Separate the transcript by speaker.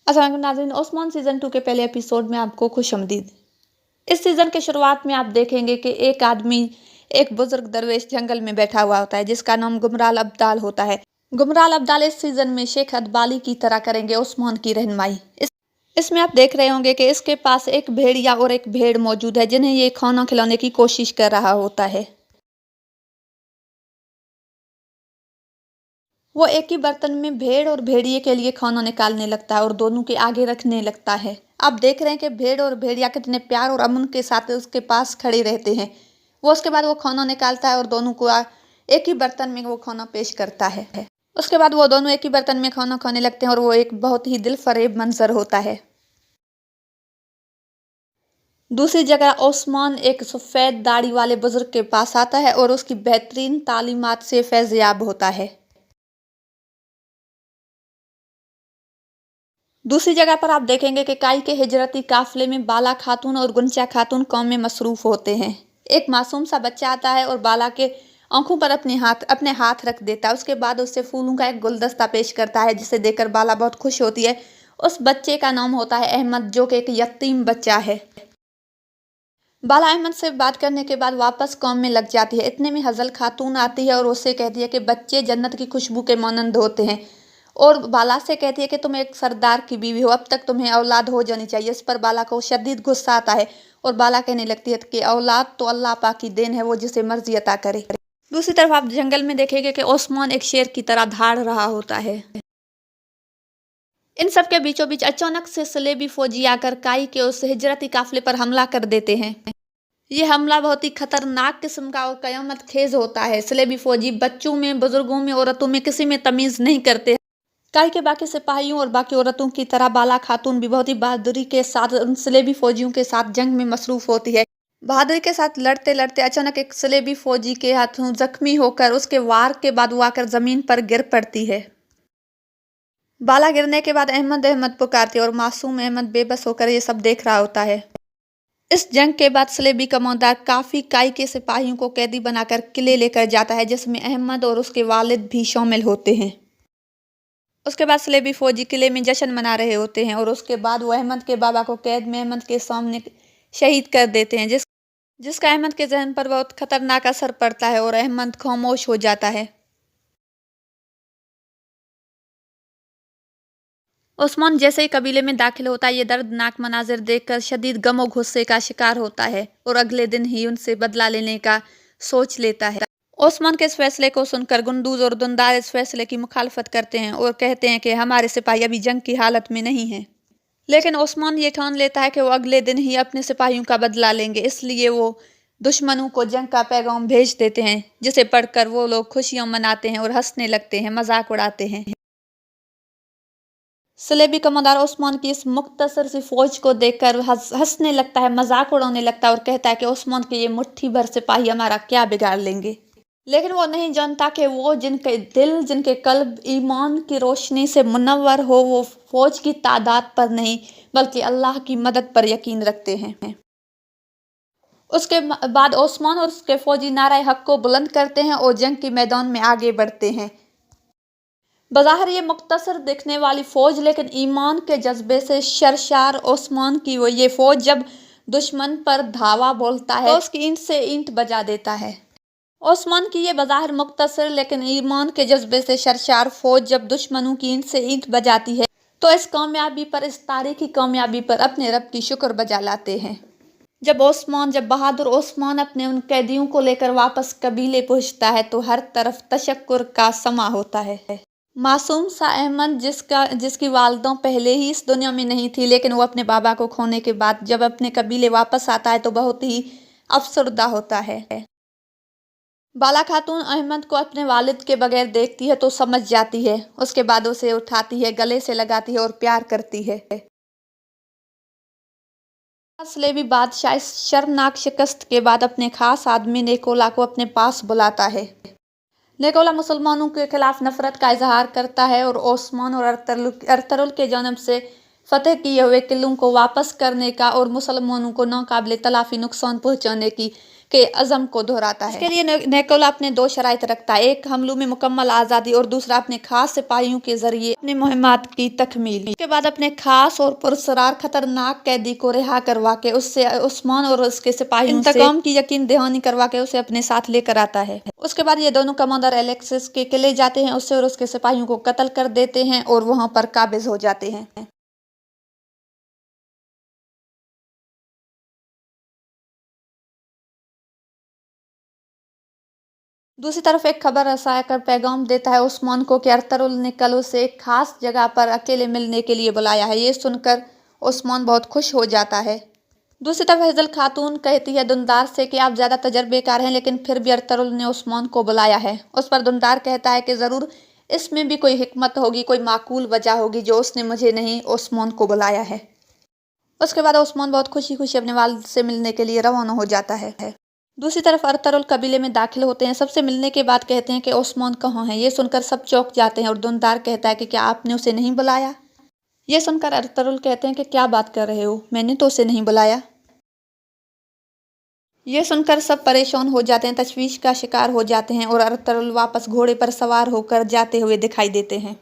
Speaker 1: अस्सलाम वालेकुम नाज़रीन, ओस्मान सीज़न 2 के पहले एपिसोड में आपको खुशामदीद। इस सीज़न के शुरुआत में आप देखेंगे कि एक आदमी, एक बुजुर्ग दरवेश जंगल में बैठा हुआ होता है जिसका नाम गुमराल अब्दाल होता है। गुमराल अब्दाल इस सीज़न में शेख अदबाली की तरह करेंगे ओस्मान की रहनुमाई। इसमें आप देख रहे होंगे कि इसके पास एक भेड़िया और एक भेड़ मौजूद है जिन्हें ये खाना खिलाने की कोशिश कर रहा होता है। वो एक ही बर्तन में भेड़ और भेड़िए के लिए खाना निकालने लगता है और दोनों के आगे रखने लगता है। आप देख रहे हैं कि भेड़ और भेड़िया कितने प्यार और अमन के साथ उसके पास खड़े रहते हैं। वो उसके बाद वो खाना निकालता है और दोनों को एक ही बर्तन में वो खाना पेश करता है। उसके बाद वो दोनों एक ही बर्तन में खाना खाने लगते हैं और वो एक बहुत ही दिल फरेब मंजर होता है। दूसरी जगह ओस्मान एक सफ़ेद दाढ़ी वाले बुजुर्ग के पास आता है और उसकी बेहतरीन तालीमात से फैज़याब होता है। दूसरी जगह पर आप देखेंगे कि काई के हिजरती काफिले में बाला खातून और गुंचा खातून काम में मसरूफ होते हैं। एक मासूम सा बच्चा आता है और बाला के आंखों पर अपने हाथ रख देता है। उसके बाद उससे फूलों का एक गुलदस्ता पेश करता है जिसे देखकर बाला बहुत खुश होती है। उस बच्चे का नाम होता है अहमद, जो कि एक यतीम बच्चा है। बाला अहमद से बात करने के बाद वापस काम में लग जाती है। इतने में हजल खातून आती है और उससे कहती है कि बच्चे जन्नत की खुशबू के मानंद होते हैं, और बाला से कहती है कि तुम एक सरदार की बीवी हो, अब तक तुम्हें औलाद हो जानी चाहिए। इस पर बाला को शदीद गुस्सा आता है और बाला कहने लगती है कि औलाद तो अल्लाह पाक की देन है, वो जिसे मर्जी अता करे। दूसरी तरफ आप जंगल में देखेंगे कि ओस्मान एक शेर की तरह धाड़ रहा होता है। इन सब के बीचों बीच अचानक से सलेबी फौजी आकर काई के उस हिजरती काफिले पर हमला कर देते हैं। ये हमला बहुत ही खतरनाक किस्म का और कयामत खेज होता है। सलेबी फौजी बच्चों में, बुजुर्गों में, औरतों में किसी में तमीज नहीं करते। काई के बाकी सिपाहियों और बाकी औरतों की तरह बाला खातून भी बहुत ही बहादुरी के साथ उन सलेबी फौजियों के साथ जंग में मसरूफ होती है। बहादुरी के साथ लड़ते लड़ते अचानक एक सलेबी फौजी के हाथों जख्मी होकर उसके वार के बाद वो आकर जमीन पर गिर पड़ती है। बाला गिरने के बाद अहमद अहमद पुकारती है और मासूम अहमद बेबस होकर ये सब देख रहा होता है। इस जंग के बाद सलेबी कमांडर काफी काई के सिपाहियों को कैदी बनाकर किले लेकर जाता है, जिसमें अहमद और उसके वालिद भी शामिल होते हैं। उसके बाद सलेबी फौजी किले में जश्न मना रहे होते हैं और उसके बाद वो अहमद के बाबा को कैद में अहमद के सामने शहीद कर देते हैं, जिसका अहमद के जहन पर बहुत खतरनाक असर पड़ता है और अहमद खामोश हो जाता है। ओस्मान जैसे ही कबीले में दाखिल होता है, ये दर्दनाक मनाजिर देखकर शदीद गम और गुस्से का शिकार होता है और अगले दिन ही उनसे बदला लेने का सोच लेता है। ओस्मान के इस फैसले को सुनकर गुंडूज और दुंदार इस फैसले की मुखालफत करते हैं और कहते हैं कि हमारे सिपाही अभी जंग की हालत में नहीं हैं। लेकिन ओस्मान ये ठान लेता है कि वो अगले दिन ही अपने सिपाहियों का बदला लेंगे, इसलिए वो दुश्मनों को जंग का पैगाम भेज देते हैं, जिसे पढ़कर वो लोग खुशियां मनाते हैं और हंसने लगते हैं, मजाक उड़ाते हैं। सलेबी कमांडर ओस्मान की इस मुख्तसर सी फौज को देखकर हंसने लगता है, मजाक उड़ाने लगता है और कहता है कि ओस्मान के ये मुट्ठी भर सिपाही हमारा क्या बिगाड़ लेंगे। लेकिन वो नहीं जानता कि वो जिनके दिल, जिनके कल्ब ईमान की रोशनी से मुनव्वर हो, वो फौज की तादाद पर नहीं बल्कि अल्लाह की मदद पर यकीन रखते हैं। उसके बाद ओस्मान और उसके फौजी नारे हक को बुलंद करते हैं और जंग के मैदान में आगे बढ़ते हैं। बज़ाहिर ये मुख्तसर दिखने वाली फौज, लेकिन ईमान के जज्बे से शरशार ओस्मान की वो ये फौज जब दुश्मन पर धावा बोलता है तो उसकी ईंट से ईंट बजा देता है। ओस्मान की ये बज़ाहिर मुख्तसर लेकिन ईमान के जज्बे से शरशार फौज जब दुश्मनों की ईंट से ईंट बजाती है तो इस कामयाबी पर, इस तारीखी कामयाबी पर अपने रब की शुक्र बजा लाते हैं। जब बहादुर ओस्मान अपने उन कैदियों को लेकर वापस कबीले पहुंचता है तो हर तरफ तशक्कुर का समा होता है। मासूम सा अहमद, जिसकी वालदा पहले ही इस दुनिया में नहीं थी, लेकिन वो अपने बाबा को खोने के बाद जब अपने कबीले वापस आता है तो बहुत ही अफसरदा होता है। बाला खातून अहमद को अपने वालिद के बगैर देखती है तो समझ जाती है। उसके बाद उसे उठाती है, गले से लगाती है और प्यार करती है। सलेबी बादशाह इस शर्मनाक शिकस्त के बाद अपने खास आदमी नेकोला को अपने पास बुलाता है। नेकोला मुसलमानों के खिलाफ नफरत का इजहार करता है और ओस्मान और अरतरुल के जानब से फतेह किए हुए किलों को वापस करने का और मुसलमानों को नाकाबिले तलाफी नुकसान पहुंचाने की के अज़म को दोहराता है। इसके लिए निकोला अपने दो शराइत रखता है, एक हमलों में मुकम्मल आज़ादी और दूसरा अपने खास सिपाहियों के जरिए अपनी मुहिम्मात की तकमील। इसके बाद अपने खास और पुरस्कार खतरनाक कैदी को रिहा करवा के उससे उस्मान और उसके सिपाहियों से इंतकाम की यकीन दहानी करवा के उसे अपने साथ लेकर आता है। उसके बाद ये दोनों कमांडर एलेक्सिस के किले जाते हैं, उससे और उसके सिपाहियों को कत्ल कर देते हैं और वहां पर काबिज हो जाते हैं। दूसरी तरफ एक खबर रसाया कर पैगाम देता है उस्मान को कि अरतुरुल ने कल उसे एक खास जगह पर अकेले मिलने के लिए बुलाया है। ये सुनकर उस्मान बहुत खुश हो जाता है। दूसरी तरफ हेजल खातून कहती है दुनदार से कि आप ज़्यादा तजर्बेकार हैं, लेकिन फिर भी अरतुरुल ने उस्मान को बुलाया है। उस पर दुनदार कहता है कि ज़रूर इसमें भी कोई हिकमत होगी, कोई माकूल वजह होगी जो उसने मुझे नहीं उस्मान को बुलाया है। उसके बाद उस्मान बहुत खुशी खुशी अपने वालिद से मिलने के लिए रवाना हो जाता है। दूसरी तरफ अरतुरुल कबीले में दाखिल होते हैं। सबसे मिलने के बाद कहते हैं कि उस्मान कहाँ है। ये सुनकर सब चौंक जाते हैं और दुनदार कहता है कि क्या आपने उसे नहीं बुलाया। ये सुनकर अरतुरुल कहते हैं कि क्या बात कर रहे हो, मैंने तो उसे नहीं बुलाया। ये सुनकर सब परेशान हो जाते हैं, तशवीश का शिकार हो जाते हैं और अरतुरुल वापस घोड़े पर सवार होकर जाते हुए दिखाई देते हैं।